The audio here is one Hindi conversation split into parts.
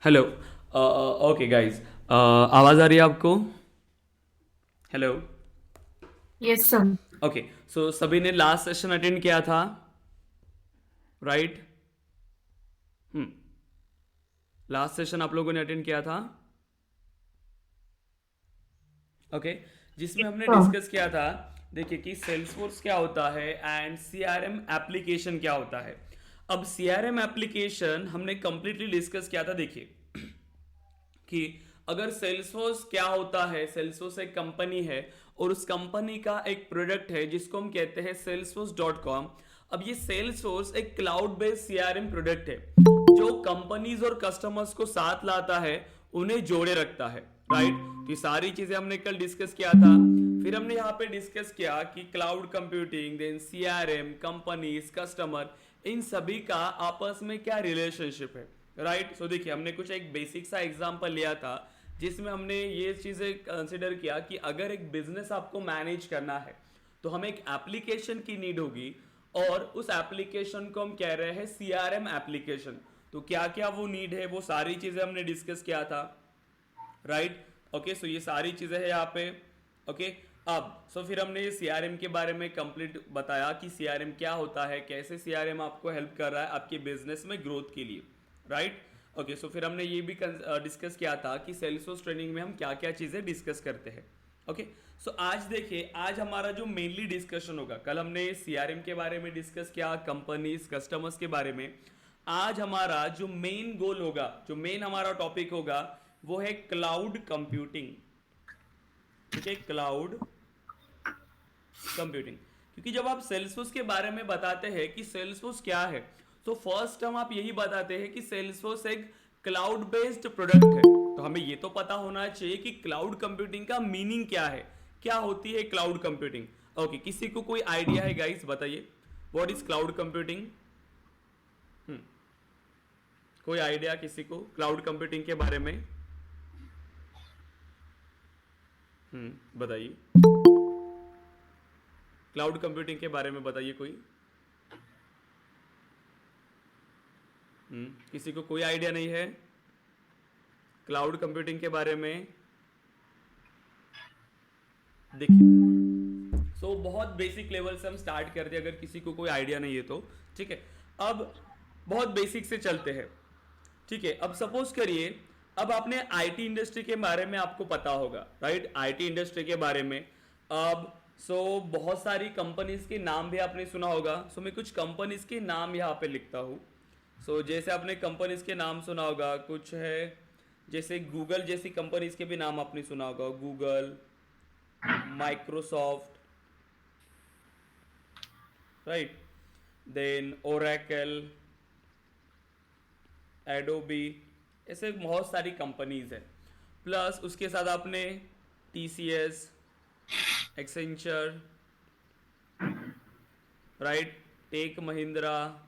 हेलो। ओके गाइस, आवाज़ आ रही है आपको? हेलो। Yes sir. ओके। सो सभी ने लास्ट सेशन अटेंड किया था, राइट? हम्म। लास्ट सेशन आप लोगों ने अटेंड किया था, ओके। जिसमें हमने हाँ। डिस्कस किया था, देखिए कि सेल्सफोर्स क्या होता है एंड सीआरएम एप्लीकेशन क्या होता है। अब सीआरएम एप्लीकेशन हमने कंप्लीटली डिस्कस किया था। देखिए कि अगर सेल्सफोर्स क्या होता है, सेल्सफोर्स एक कंपनी है और उस कंपनी का एक प्रोडक्ट है जिसको हम कहते हैं salesforce.com। अब ये सेल्सफोर्स एक क्लाउड बेस्ड सीआरएम प्रोडक्ट है जो कंपनीज और कस्टमर्स को साथ लाता है, उन्हें जोड़े रखता है, राइट? तो ये सारी चीजें हमने कल डिस्कस किया था। फिर हमने यहाँ पे डिस्कस किया कि cloud computing, then CRM, companies, customer, इन सभी का आपस में क्या रिलेशनशिप है, राइट? सो देखिए हमने कुछ एक बेसिक सा एग्जांपल लिया था जिसमें हमने ये चीज़ें कंसिडर किया कि अगर एक बिजनेस आपको मैनेज करना है तो हमें एक एप्लीकेशन की नीड होगी, और उस एप्लीकेशन को हम कह रहे हैं सीआरएम एप्लीकेशन। तो क्या क्या वो नीड है, वो सारी चीज़ें हमने डिस्कस किया था, राइट? ओके, सो ये सारी चीज़ें हैं यहाँ पे, ओके। अब सो फिर हमने ये सीआरएम के बारे में कंप्लीट बताया कि सीआरएम क्या होता है, कैसे सीआरएम आपको हेल्प कर रहा है आपके बिजनेस में ग्रोथ के लिए, राइट? ओके, सो फिर हमने ये भी डिस्कस किया था कि सेल्सफोर्स ट्रेनिंग में हम क्या क्या चीज़ें डिस्कस करते हैं, ओके। सो आज देखिए, आज हमारा जो मेनली डिस्कशन होगा, कल हमने सीआरएम के बारे में डिस्कस किया, कंपनीज, कस्टमर्स के बारे में। आज हमारा जो मेन गोल होगा, जो मेन हमारा टॉपिक होगा, वो है क्लाउड कंप्यूटिंग, ठीक है? Cloud computing. क्योंकि जब आप सेल्सफोर्स के बारे में बताते हैं कि सेल्सफोर्स क्या है, तो फर्स्ट हम आप यही बताते हैं कि सेल्सफोर्स एक क्लाउड बेस्ड प्रोडक्ट है। तो हमें ये तो पता होना चाहिए कि क्लाउड कंप्यूटिंग का मीनिंग क्या है, क्या होती है क्लाउड कंप्यूटिंग। ओके, किसी को कोई आइडिया है गाइस? बताइए, व्हाट इज क्लाउड कंप्यूटिंग? कोई आइडिया किसी को क्लाउड कंप्यूटिंग के बारे में? बताइए, क्लाउड कंप्यूटिंग के बारे में बताइए कोई। किसी को कोई आइडिया नहीं है क्लाउड कंप्यूटिंग के बारे में? देखिए, बहुत बेसिक लेवल से हम स्टार्ट करते हैं, अगर किसी को कोई आइडिया नहीं है तो, ठीक है। अब बहुत बेसिक से चलते हैं, ठीक है। अब सपोज करिए, अब आपने आईटी इंडस्ट्री के बारे में आपको पता होगा, राइट? आईटी इंडस्ट्री के बारे में। अब बहुत सारी कंपनीज के नाम भी आपने सुना होगा। मैं कुछ कंपनीज के नाम यहाँ पे लिखता हूँ। जैसे आपने कंपनीज के नाम सुना होगा, कुछ है जैसे गूगल जैसी कंपनीज के भी नाम आपने सुना होगा, Google, Microsoft, right? Then Oracle, Adobe, ऐसे बहुत सारी कंपनीज है। प्लस उसके साथ आपने TCS, Accenture, right, Tech Mahindra,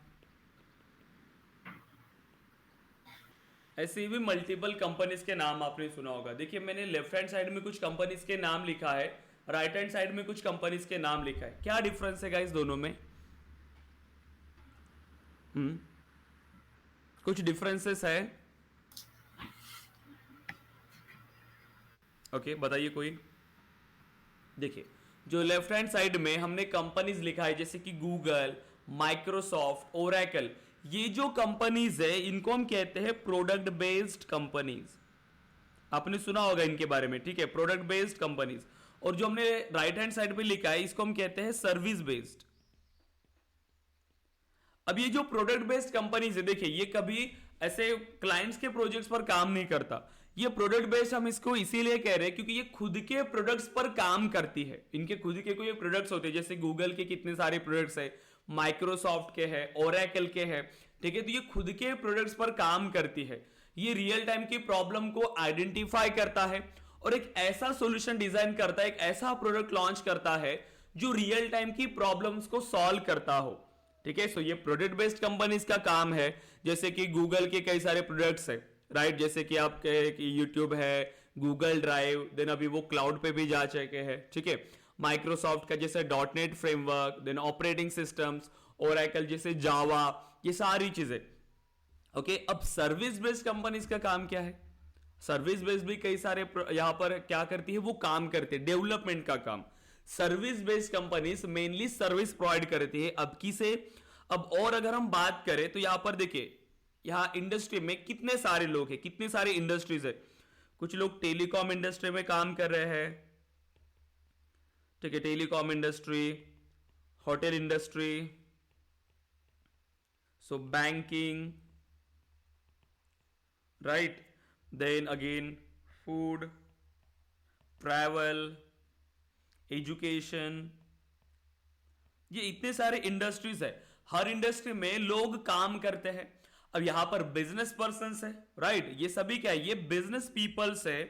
ऐसे भी मल्टीपल कंपनीज के नाम आपने सुना होगा। देखिए, मैंने लेफ्ट हैंड साइड में कुछ कंपनीज के नाम लिखा है, राइट हैंड साइड में कुछ कंपनीज के नाम लिखा है। क्या डिफरेंस है गाइस दोनों में? हम्म कुछ डिफरेंसेस है, ओके, बताइए कोई। देखिए, जो लेफ्ट हैंड साइड में हमने कंपनीज लिखा है जैसे कि गूगल, माइक्रोसॉफ्ट, ओरेकल, ये जो कंपनीज है इनको हम कहते हैं प्रोडक्ट बेस्ड कंपनीज। आपने सुना होगा इनके बारे में, ठीक है, प्रोडक्ट बेस्ड कंपनीज। और जो हमने राइट हैंड साइड पे लिखा है इसको हम कहते हैं सर्विस बेस्ड। अब ये जो प्रोडक्ट बेस्ड कंपनीज है, देखिए ये कभी ऐसे क्लाइंट्स के प्रोजेक्ट्स पर काम नहीं करता। ये प्रोडक्ट बेस्ड हम इसको इसीलिए कह रहे हैं क्योंकि ये खुद के प्रोडक्ट्स पर काम करती है। इनके खुद के कोई प्रोडक्ट्स होते हैं, जैसे गूगल के कितने सारे प्रोडक्ट्स है, माइक्रोसॉफ्ट के है, ओरेकल के है, ठीक है। तो ये खुद के प्रोडक्ट्स पर काम करती है। ये रियल टाइम की प्रॉब्लम को आइडेंटिफाई करता है और एक ऐसा सॉल्यूशन डिजाइन करता है, एक ऐसा प्रोडक्ट लॉन्च करता है जो रियल टाइम की प्रॉब्लम्स को सॉल्व करता हो, ठीक है। ये प्रोडक्ट बेस्ड कंपनीज का काम है। जैसे कि गूगल के कई सारे प्रोडक्ट्स है, राइट? जैसे कि आप कहे कि यूट्यूब है, गूगल ड्राइव, देन अभी वो क्लाउड पे भी जा चुके हैं, ठीक है। माइक्रोसॉफ्ट का जैसे dot net framework, then operating systems, Oracle जैसे जावा, ये सारी चीजें, ओके, अब सर्विस बेस्ड कंपनीज का काम क्या है? सर्विस बेस्ड भी कई सारे यहां पर क्या करती है, वो काम करते हैं डेवलपमेंट का काम। Service based companies mainly service provide करती है। अब किसे, अब और अगर हम बात करें तो यहां पर देखिए, यहां इंडस्ट्री में कितने सारे लोग हैं, कितने सारे इंडस्ट्रीज है। कुछ लोग टेलीकॉम इंडस्ट्री में काम कर रहे हैं, ठीक है, telecom industry, hotel industry, so banking, right, then again food, travel, education, ये इतने सारे इंडस्ट्रीज है। हर इंडस्ट्री में लोग काम करते हैं। अब यहां पर बिजनेस पर्सन है, राइट, ये सभी क्या है, ये बिजनेस पीपल्स है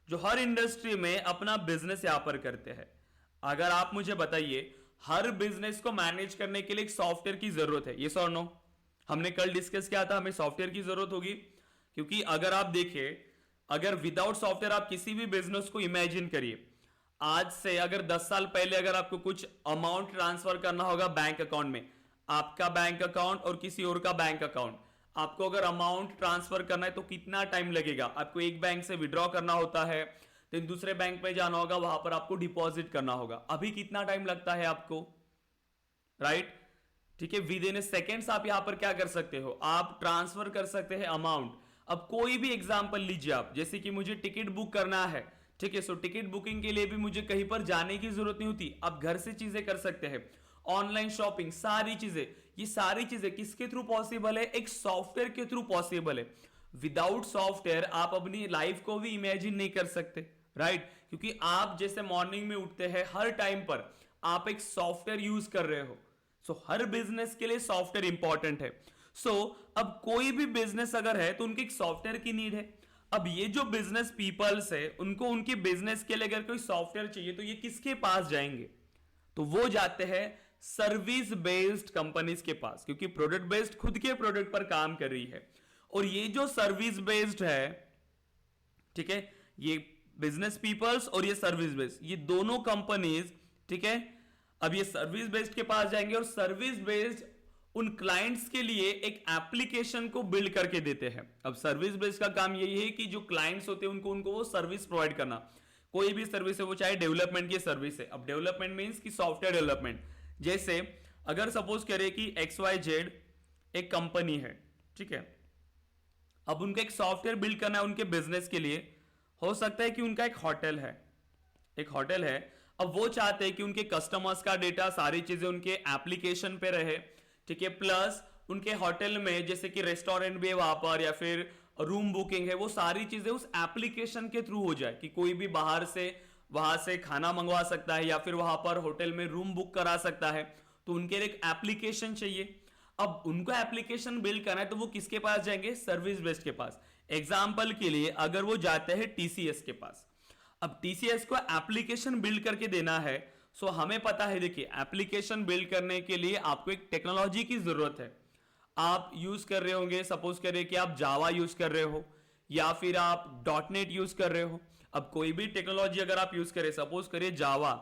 जो हर इंडस्ट्री में अपना बिजनेस यहां पर करते हैं। अगर आप मुझे बताइए, हर बिजनेस को मैनेज करने के लिए एक सॉफ्टवेयर की जरूरत है, यस और नो? हमने कल डिस्कस किया था, हमें सॉफ्टवेयर की जरूरत होगी, क्योंकि अगर आप देखिए, अगर विदाउट सॉफ्टवेयर आप किसी भी बिजनेस को इमेजिन करिए, आज से अगर 10 साल पहले अगर आपको कुछ अमाउंट ट्रांसफर करना होगा बैंक अकाउंट में, आपका बैंक अकाउंट और किसी और का बैंक अकाउंट, आपको अगर अमाउंट ट्रांसफर करना है तो कितना टाइम लगेगा? आपको एक बैंक से विड्रॉ करना होता है, फिर दूसरे बैंक में जाना होगा, वहां पर आपको डिपॉजिट करना होगा। अभी कितना टाइम लगता है आपको, राइट? ठीक है, विद इन सेकेंड्स आप यहां पर क्या कर सकते हो, आप ट्रांसफर कर सकते हैं अमाउंट। अब कोई भी एग्जांपल लीजिए आप, जैसे कि मुझे टिकट बुक करना है, ठीक है, सो टिकट बुकिंग के लिए भी मुझे कहीं पर जाने की जरूरत नहीं होती, आप घर से चीजें कर सकते हैं। ऑनलाइन शॉपिंग, सारी चीजें, ये सारी चीजें किसके थ्रू पॉसिबल है? एक सॉफ्टवेयर के थ्रू पॉसिबल है। विदाउट सॉफ्टवेयर आप अपनी लाइफ को भी इमेजिन नहीं कर सकते, राइट? क्योंकि आप जैसे मॉर्निंग में उठते हैं, हर टाइम पर आप एक सॉफ्टवेयर यूज कर रहे हो। सो हर बिजनेस के लिए सॉफ्टवेयर इंपॉर्टेंट है। अब कोई भी बिजनेस अगर है तो उनकी एक सॉफ्टवेयर की नीड है। अब ये जो बिजनेस पीपल्स है, उनको उनके बिजनेस के लिए अगर कोई सॉफ्टवेयर चाहिए तो ये किसके पास जाएंगे? तो वो जाते हैं सर्विस बेस्ड कंपनीज के पास, क्योंकि प्रोडक्ट बेस्ड खुद के प्रोडक्ट पर काम कर रही है। और ये जो सर्विस बेस्ड है, ठीक है, ये बिजनेस पीपल्स और ये सर्विस बेस्ड, ये दोनों कंपनीज, ठीक है, अब ये सर्विस बेस्ड के पास जाएंगे और सर्विस बेस्ड उन क्लाइंट्स के लिए एक एप्लीकेशन को बिल्ड करके देते हैं। अब सर्विस बेस्ड का काम यही है कि जो क्लाइंट्स होते हैं उनको वो सर्विस प्रोवाइड करना। कोई भी सर्विस है, वो चाहे डेवलपमेंट की सर्विस है। अब डेवलपमेंट मींस कि सॉफ्टवेयर डेवलपमेंट। जैसे अगर सपोज करें कि XYZ एक कंपनी है, ठीक है, अब उनका एक सॉफ्टवेयर बिल्ड करना है उनके बिजनेस के लिए। हो सकता है कि उनका एक होटल है, एक होटल है, अब वो चाहते हैं कि उनके कस्टमर्स का डेटा, सारी चीजें उनके एप्लीकेशन पे रहे, ठीक है, प्लस उनके होटल में जैसे कि रेस्टोरेंट भी है वहां पर, या फिर रूम बुकिंग है, वो सारी चीजें उस एप्लीकेशन के थ्रू हो जाए, कि कोई भी बाहर से वहां से खाना मंगवा सकता है या फिर वहां पर होटल में रूम बुक करा सकता है। तो उनके लिए एक एप्लीकेशन चाहिए। अब उनको एप्लीकेशन बिल्ड करना है तो वो किसके पास जाएंगे? सर्विस बेस्ड के पास। एग्जाम्पल के लिए अगर वो जाते हैं TCS के पास, अब TCS को एप्लीकेशन बिल्ड करके देना है। सो हमें पता है, देखिए, एप्लीकेशन बिल्ड करने के लिए आपको एक टेक्नोलॉजी की जरूरत है। आप यूज कर रहे होंगे, सपोज करें कि आप जावा यूज कर रहे हो या फिर आप .NET यूज कर रहे हो। अब कोई भी टेक्नोलॉजी अगर आप यूज करें, सपोज करिए जावा,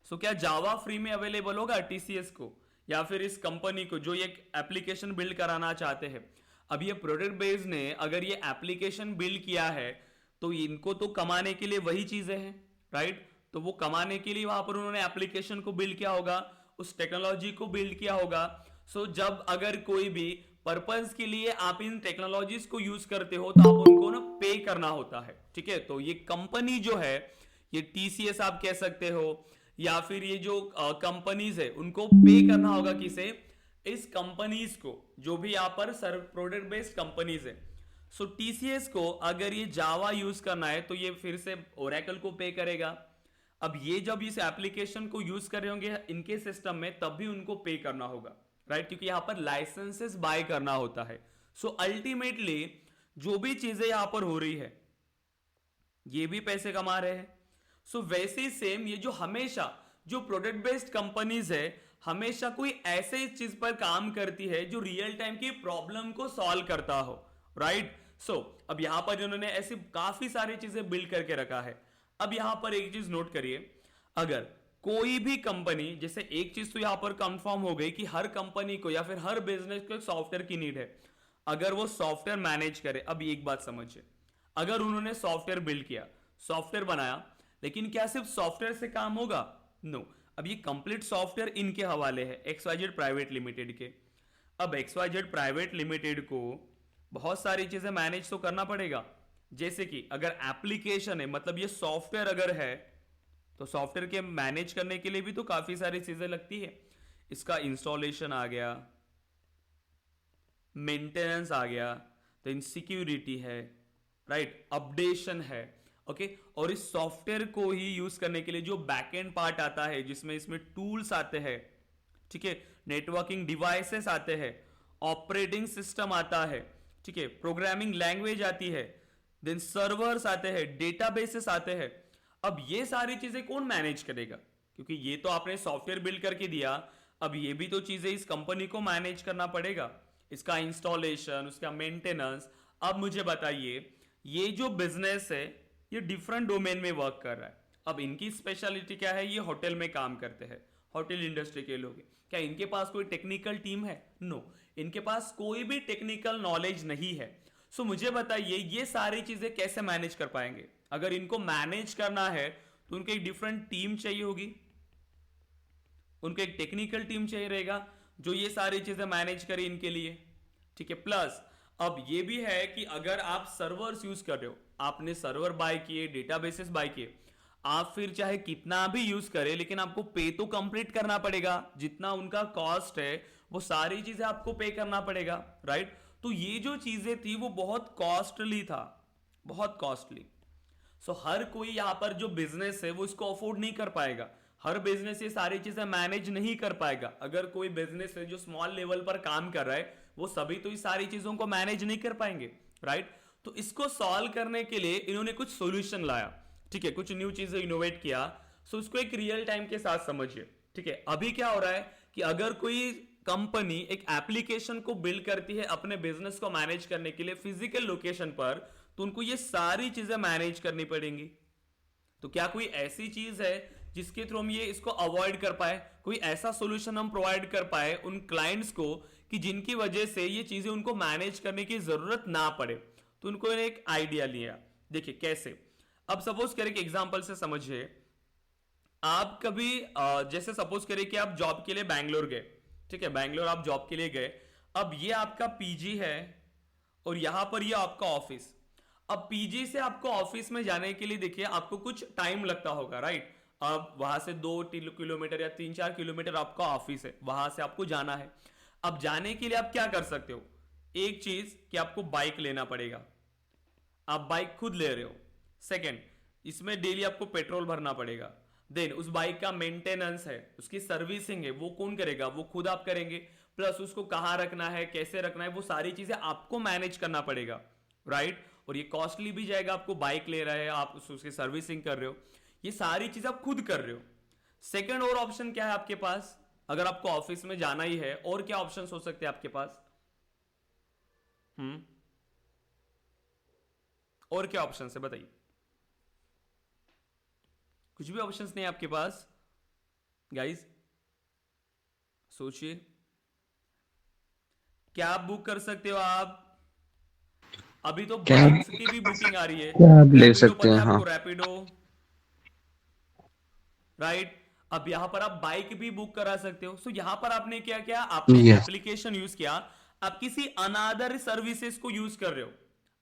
सो क्या जावा फ्री में अवेलेबल होगा TCS को या फिर इस कंपनी को जो ये एप्लीकेशन बिल्ड कराना चाहते हैं? अब ये प्रोडक्ट बेस्ड ने अगर ये एप्लीकेशन बिल्ड किया है तो इनको तो कमाने के लिए वही चीजें हैं, राइट? तो वो कमाने के लिए वहां पर उन्होंने एप्लीकेशन को बिल्ड किया होगा, उस टेक्नोलॉजी को बिल्ड किया होगा। जब अगर कोई भी पर्पस के लिए आप इन टेक्नोलॉजीज को यूज करते हो तो आप उनको ना पे करना होता है, ठीक है? तो ये कंपनी जो है, ये TCS आप कह सकते हो, या फिर ये जो कंपनीज है उनको पे करना होगा किसे? इस कंपनीज को, जो भी यहाँ पर प्रोडक्ट बेस्ड कंपनीज है। TCS को अगर ये जावा यूज करना है तो ये फिर से ओरेकल को पे करेगा। अब ये जब इस एप्लीकेशन को यूज कर रहे होंगे इनके सिस्टम में, तब भी उनको पे करना होगा, राइट? क्योंकि यहां पर लाइसेंसेस बाय करना होता है। अल्टीमेटली जो भी चीजें यहां पर हो रही है, ये भी पैसे कमा रहे हैं। वैसे ही सेम ये जो हमेशा जो प्रोडक्ट बेस्ड कंपनीज है, हमेशा कोई ऐसे चीज पर काम करती है जो रियल टाइम की प्रॉब्लम को सॉल्व करता हो, राइट? अब यहां पर इन्होंने ऐसी काफी सारी चीजें बिल्ड करके रखा है। अब यहां पर एक चीज नोट करिए, अगर कोई भी कंपनी, जैसे एक चीज तो यहां पर कंफर्म हो गई कि हर कंपनी को या फिर हर बिजनेस को एक सॉफ्टवेयर की नीड है। अगर वो सॉफ्टवेयर मैनेज करे, अब एक बात समझिए, अगर उन्होंने सॉफ्टवेयर बिल्ड किया, सॉफ्टवेयर बनाया, लेकिन क्या सिर्फ सॉफ्टवेयर से काम होगा? नो। अब ये कंप्लीट सॉफ्टवेयर इनके हवाले है, XYZ प्राइवेट लिमिटेड के। अब XYZ प्राइवेट लिमिटेड को बहुत सारी चीजें मैनेज तो करना पड़ेगा। जैसे कि अगर एप्लीकेशन है, मतलब ये सॉफ्टवेयर अगर है, तो सॉफ्टवेयर के मैनेज करने के लिए भी तो काफी सारी चीजें लगती है। इसका इंस्टॉलेशन आ गया, मेंटेनेंस आ गया, तो सिक्योरिटी है, राइट, अपडेशन है, ओके। और इस सॉफ्टवेयर को ही यूज करने के लिए जो बैकएंड पार्ट आता है, जिसमें इसमें टूल्स आते हैं, ठीक है, नेटवर्किंग डिवाइसेस आते हैं, ऑपरेटिंग सिस्टम आता है, ठीक है, प्रोग्रामिंग लैंग्वेज आती है, देन सर्वर्स आते हैं, डेटाबेसेस आते हैं। अब ये सारी चीजें कौन मैनेज करेगा? क्योंकि ये तो आपने सॉफ्टवेयर बिल्ड करके दिया, अब ये भी तो चीजें इस कंपनी को मैनेज करना पड़ेगा, इसका इंस्टॉलेशन, उसका मेंटेनेंस। अब मुझे बताइए, ये जो बिजनेस है ये डिफरेंट डोमेन में वर्क कर रहा है। अब इनकी स्पेशलिटी क्या है? ये होटल में काम करते हैं, होटल इंडस्ट्री के लोग हैं। क्या इनके पास कोई टेक्निकल टीम है? नो, इनके पास कोई भी टेक्निकल नॉलेज नहीं है। सो मुझे बताइए, ये सारी चीजें कैसे मैनेज कर पाएंगे? अगर इनको मैनेज करना है तो उनको एक डिफरेंट टीम चाहिए होगी, उनको एक टेक्निकल टीम चाहिए रहेगा जो ये सारी चीजें मैनेज करे इनके लिए, ठीक है। प्लस अब ये भी है कि अगर आप सर्वर्स यूज कर रहे हो, आपने सर्वर बाय किए, डेटाबेसेस बाय किए, आप फिर चाहे कितना भी यूज करें, लेकिन आपको पे तो कंप्लीट करना पड़ेगा। जितना उनका कॉस्ट है वो सारी चीजें आपको पे करना पड़ेगा, राइट। तो ये जो चीजें थी वो बहुत कॉस्टली था, बहुत कॉस्टली। सो हर कोई यहां पर जो बिजनेस है वो इसको अफोर्ड नहीं कर पाएगा, हर बिजनेस ये सारी चीजें मैनेज नहीं कर पाएगा। अगर कोई बिजनेस है जो स्मॉल लेवल पर काम कर रहा है, वो सभी तो इस सारी चीजों को मैनेज नहीं कर पाएंगे, राइट। तो इसको सॉल्व करने के लिए इन्होंने कुछ सॉल्यूशन लाया, ठीक है, कुछ न्यू चीजें इनोवेट किया। सो इसको एक रियल टाइम के साथ समझिए, ठीक है। अभी क्या हो रहा है कि अगर कोई कंपनी एक एप्लीकेशन को बिल्ड करती है अपने बिजनेस को मैनेज करने के लिए फिजिकल लोकेशन पर, तो उनको ये सारी चीजें मैनेज करनी पड़ेंगी। तो क्या कोई ऐसी चीज है जिसके थ्रू हम ये इसको अवॉइड कर पाए? कोई ऐसा सॉल्यूशन हम प्रोवाइड कर पाए उन क्लाइंट्स को कि जिनकी वजह से ये चीजें उनको मैनेज करने की जरूरत ना पड़े? तो उनको एक आइडिया लिया। देखिए कैसे, अब सपोज करें कि एग्जांपल से समझिए, आप कभी जैसे सपोज करें कि आप जॉब के लिए बैंगलोर गए, ठीक है, बैंगलोर आप जॉब के लिए गए। अब ये आपका पीजी है और यहां पर ये आपका ऑफिस। अब पीजी से आपको ऑफिस में जाने के लिए देखिए आपको कुछ टाइम लगता होगा, राइट। अब वहां से 2 किलोमीटर या 3-4 किलोमीटर आपका ऑफिस है, वहां से आपको जाना है। अब जाने के लिए आप क्या कर सकते हो? एक चीज कि आपको बाइक लेना पड़ेगा, आप बाइक खुद ले रहे हो। सेकंड, इसमें डेली आपको पेट्रोल भरना पड़ेगा। देन उस बाइक का मेंटेनेंस है, उसकी सर्विसिंग है, वो कौन करेगा? वो खुद आप करेंगे। प्लस उसको कहां रखना है, कैसे रखना है, वो सारी चीजें आपको मैनेज करना पड़ेगा, राइट। और ये कॉस्टली भी जाएगा, आपको बाइक ले रहे हैं, आप उसकी सर्विसिंग कर रहे हो, ये सारी चीज आप खुद कर रहे हो। सेकंड और ऑप्शन क्या है आपके पास? अगर आपको ऑफिस में जाना ही है, और क्या ऑप्शन हो सकते हैं आपके पास? और क्या ऑप्शन है बताइए? कुछ भी ऑप्शंस नहीं है आपके पास गाइस? सोचिए, क्या आप बुक कर सकते हो आप? अभी तो कैब बाइक्स की भी बुकिंग आ रही है, कैब ले रैपिडो, सकते पता हैं, है हाँ। आपको रैपिडो, राइट। अब यहां पर आप बाइक भी बुक करा सकते हो। सो यहां पर आपने क्या किया? आपने यस। एप्लीकेशन यूज किया, आप किसी अनादर सर्विसेज को यूज कर रहे हो,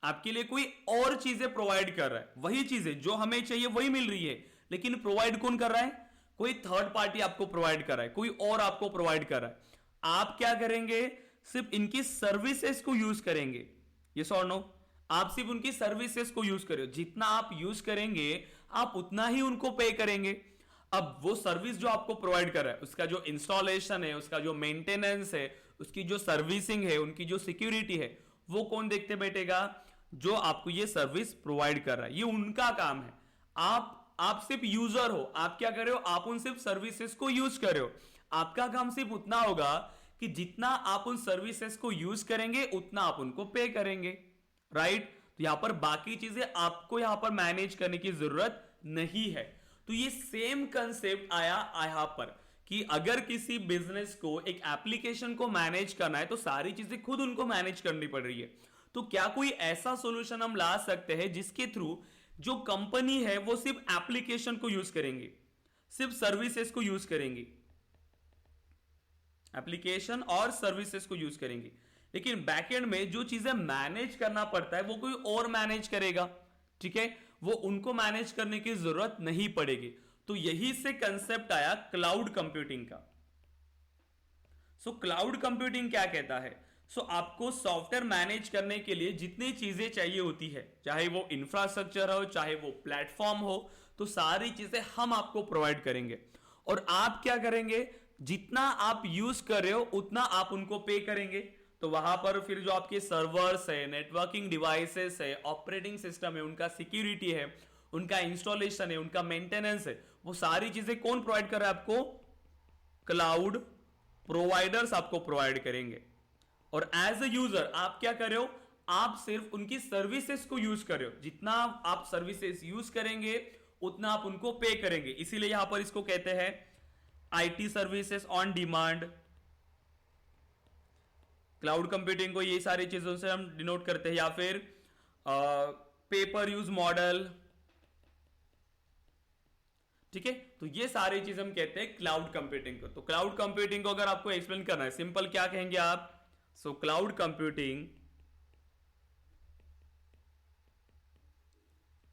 आपके लिए कोई और चीजें प्रोवाइड कर रहा है, वही चीजें जो हमें चाहिए वही मिल रही है, लेकिन प्रोवाइड कौन कर रहा है? कोई थर्ड पार्टी आपको प्रोवाइड कर रहा है, कोई और आपको प्रोवाइड कर रहा है। आप क्या करेंगे? सिर्फ इनकी सर्विसेज को यूज करेंगे, यस और नो? आप सिर्फ उनकी सर्विसेज को यूज करें, जितना आप यूज करेंगे आप उतना ही उनको पे करेंगे। अब वो सर्विस जो आपको प्रोवाइड कर रहा है, उसका जो इंस्टॉलेशन है, उसका जो मेंटेनेंस है, उसकी जो सर्विसिंग है, उनकी जो सिक्योरिटी है, वो कौन देखते बैठेगा? जो आपको ये सर्विस प्रोवाइड कर रहा है, ये उनका काम है। आप सिर्फ यूजर हो, आप क्या कर रहे हो? आप उन सिर्फ सर्विसेज को यूज कर रहे हो। आपका काम सिर्फ उतना होगा कि जितना आप उन सर्विसेज को यूज करेंगे उतना आप उनको पे करेंगे, राइट। तो यहां पर बाकी चीजें आपको यहां पर मैनेज करने की जरूरत नहीं है। तो ये सेम कंसेप्ट आया यहां पर कि अगर किसी बिजनेस को एक एप्लीकेशन को मैनेज करना है तो सारी चीजें खुद उनको मैनेज करनी पड़ रही है। तो क्या कोई ऐसा सॉल्यूशन हम ला सकते हैं जिसके थ्रू जो कंपनी है वो सिर्फ एप्लीकेशन को यूज करेंगे, सिर्फ सर्विसेज को यूज करेंगी, एप्लीकेशन और सर्विसेज को यूज करेंगी, लेकिन बैकएंड में जो चीजें मैनेज करना पड़ता है वो कोई और मैनेज करेगा। ठीक है, वो उनको मैनेज करने की जरूरत नहीं पड़ेगी। तो यही से कंसेप्ट आया क्लाउड कंप्यूटिंग का। सो क्लाउड कंप्यूटिंग क्या कहता है? आपको सॉफ्टवेयर मैनेज करने के लिए जितनी चीजें चाहिए होती है, चाहे वो इंफ्रास्ट्रक्चर हो, चाहे वो प्लेटफॉर्म हो, तो सारी चीजें हम आपको प्रोवाइड करेंगे। और आप क्या करेंगे? जितना आप यूज कर रहे हो उतना आप उनको पे करेंगे। तो वहां पर फिर जो आपके सर्वर्स है, नेटवर्किंग डिवाइसेस है, ऑपरेटिंग सिस्टम है, उनका सिक्योरिटी है, उनका इंस्टॉलेशन है, उनका मेंटेनेंस है, वो सारी चीजें कौन प्रोवाइड कर रहा है आपको? क्लाउड प्रोवाइडर्स आपको प्रोवाइड करेंगे। और एज अ यूजर आप क्या कर रहे हो? आप सिर्फ उनकी सर्विसेज को यूज कर रहे हो। जितना आप सर्विसेज यूज करेंगे उतना आप उनको पे करेंगे। इसीलिए यहां पर इसको कहते हैं IT services on demand. Cloud computing को ये सारी चीजों से हम डिनोट करते हैं, या फिर पेपर यूज मॉडल। ठीक है, तो ये सारी चीज हम कहते हैं क्लाउड कंप्यूटिंग को। तो क्लाउड कंप्यूटिंग को अगर आपको एक्सप्लेन करना है, सिंपल क्या कहेंगे आप?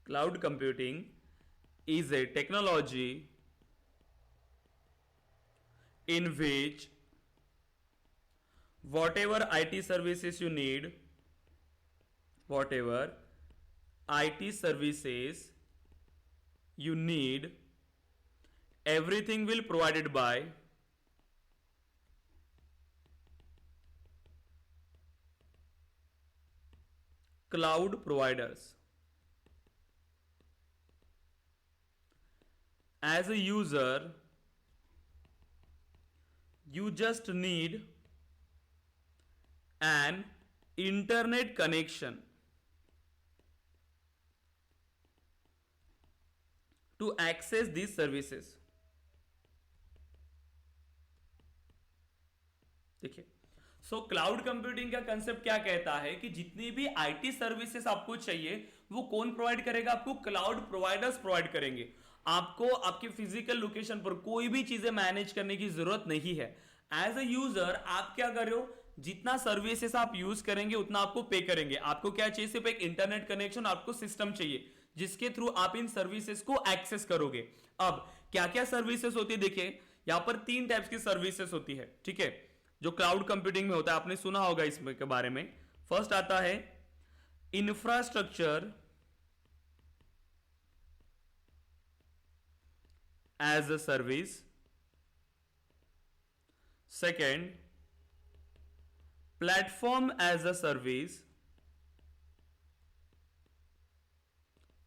Cloud computing is a technology in which whatever IT services you need, whatever IT services you need, everything will provided by cloud providers. As a user, you just need an internet connection to access these services. देखिए, क्लाउड कंप्यूटिंग का कंसेप्ट क्या कहता है कि जितनी भी आईटी सर्विसेज आपको चाहिए वो कौन प्रोवाइड करेगा? आपको क्लाउड प्रोवाइडर्स प्रोवाइड करेंगे। आपको आपके फिजिकल लोकेशन पर कोई भी चीजें मैनेज करने की जरूरत नहीं है। एज अ यूजर आप क्या कर रहे हो? जितना सर्विसेज आप यूज करेंगे उतना आपको पे करेंगे। आपको क्या चाहिए? सिर्फ एक इंटरनेट कनेक्शन, आपको सिस्टम चाहिए जिसके थ्रू आप इन सर्विसेज को एक्सेस करोगे। अब क्या क्या सर्विसेज होती है? देखिए, यहां पर 3 टाइप्स की सर्विसेज होती है। ठीक है, जो क्लाउड कंप्यूटिंग में होता है, आपने सुना होगा इसमें के बारे में। फर्स्ट आता है infrastructure as a service. Second, platform as a service.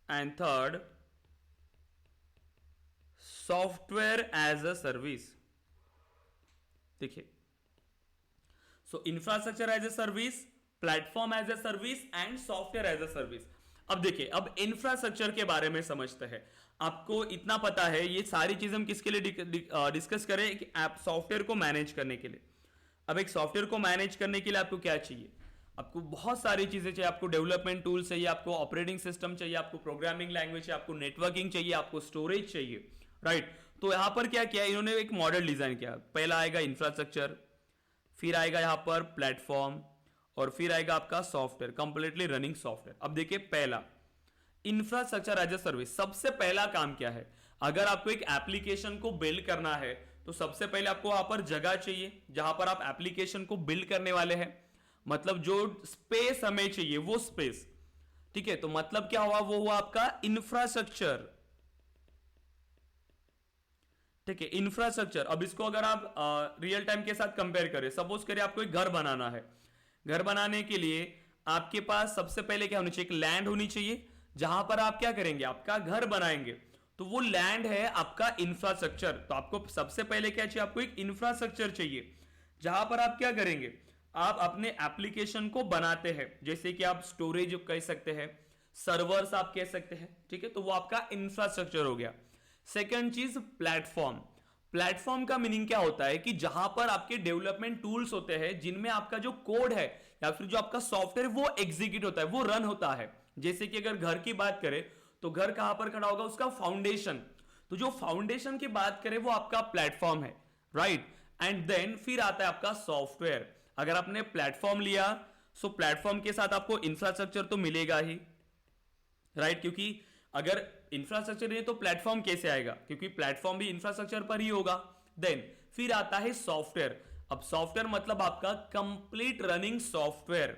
And third, software as a service. देखिए, infrastructure as a service, platform as a service and software as a service. अब देखिए, अब इंफ्रास्ट्रक्चर के बारे में समझते हैं। आपको इतना पता है, ये सारी चीज हम किसके लिए डिस्कस करें? कि आप सॉफ्टवेयर को मैनेज करने के लिए। अब एक सॉफ्टवेयर को मैनेज करने के लिए आपको क्या चाहिए? आपको बहुत सारी चीजें चाहिए। आपको डेवलपमेंट टूल चाहिए, आपको ऑपरेटिंग सिस्टम चाहिए, आपको प्रोग्रामिंग लैंग्वेज चाहिए, आपको नेटवर्किंग चाहिए, आपको स्टोरेज चाहिए, राइट? तो यहां पर क्या किया इन्होंने? एक मॉडल डिजाइन किया। पहला आएगा इंफ्रास्ट्रक्चर, फिर आएगा यहां पर प्लेटफॉर्म, और फिर आएगा आपका सॉफ्टवेयर, कंप्लीटली रनिंग सॉफ्टवेयर। अब देखिए, पहला इंफ्रास्ट्रक्चर एज ए सर्विस। सबसे पहला काम क्या है? अगर आपको एक एप्लीकेशन को बिल्ड करना है तो सबसे पहले आपको वहां पर जगह चाहिए जहां पर आप एप्लीकेशन को बिल्ड करने वाले हैं। मतलब जो स्पेस हमें चाहिए वो स्पेस। ठीक है, तो मतलब क्या हुआ? वो हुआ आपका इंफ्रास्ट्रक्चर। ठीक है, इंफ्रास्ट्रक्चर। अब इसको अगर आप रियल टाइम के साथ कंपेयर करें, सपोज करें आपको एक घर बनाना है। घर बनाने के लिए आपके पास सबसे पहले क्या होनी चाहिए? एक लैंड होनी चाहिए जहां पर आप क्या करेंगे? आपका घर बनाएंगे। तो वो लैंड है आपका इंफ्रास्ट्रक्चर। तो आपको सबसे पहले क्या चाहिए? आपको एक इंफ्रास्ट्रक्चर चाहिए जहां पर आप क्या करेंगे? आप अपने एप्लीकेशन को बनाते हैं। जैसे कि आप स्टोरेज कह सकते हैं, सर्वर्स आप कह सकते हैं। ठीक है, तो वो आपका इंफ्रास्ट्रक्चर हो गया। सेकेंड चीज प्लेटफॉर्म। प्लेटफॉर्म का मीनिंग क्या होता है कि जहां पर आपके डेवलपमेंट टूल्स होते हैं जिनमें आपका जो कोड है या फिर जो आपका सॉफ्टवेयर वो एग्जीक्यूट होता है, वो रन होता है। जैसे कि अगर घर की बात करें तो घर कहां पर खड़ा होगा, उसका फाउंडेशन। तो जो फाउंडेशन की बात करें वो आपका प्लेटफॉर्म है, राइट। एंड देन फिर आता है आपका सॉफ्टवेयर। अगर आपने प्लेटफॉर्म लिया सो प्लेटफॉर्म के साथ आपको इंफ्रास्ट्रक्चर तो मिलेगा ही, राइट, क्योंकि अगर इंफ्रास्ट्रक्चर नहीं तो प्लेटफॉर्म कैसे आएगा, क्योंकि प्लेटफॉर्म भी इंफ्रास्ट्रक्चर पर ही होगा। देन फिर आता है सॉफ्टवेयर। अब सॉफ्टवेयर मतलब आपका कंप्लीट रनिंग सॉफ्टवेयर।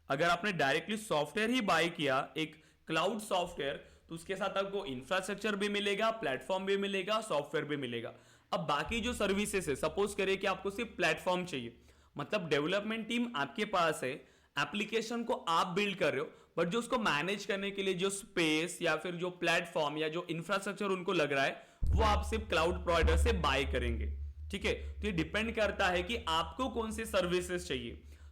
अगर आपने डायरेक्टली सॉफ्टवेयर ही बाय किया, एक क्लाउड सॉफ्टवेयर, तो उसके साथ आपको इंफ्रास्ट्रक्चर भी मिलेगा, प्लेटफॉर्म भी मिलेगा, सॉफ्टवेयर भी मिलेगा। अब बाकी जो सर्विसेज है, सपोज करें कि आपको सिर्फ प्लेटफॉर्म चाहिए, मतलब डेवलपमेंट टीम आपके पास है, एप्लीकेशन को आप बिल्ड कर रहे हो, बट जो उसको मैनेज करने के लिए जो स्पेस या फिर जो प्लेटफॉर्म या जो इंफ्रास्ट्रक्चर उनको लग रहा है वो आप सिर्फ क्लाउड प्रोवाइडर से बाय करेंगे। ठीक है, तो ये डिपेंड करता है कि आपको कौन सी सर्विसेज चाहिए।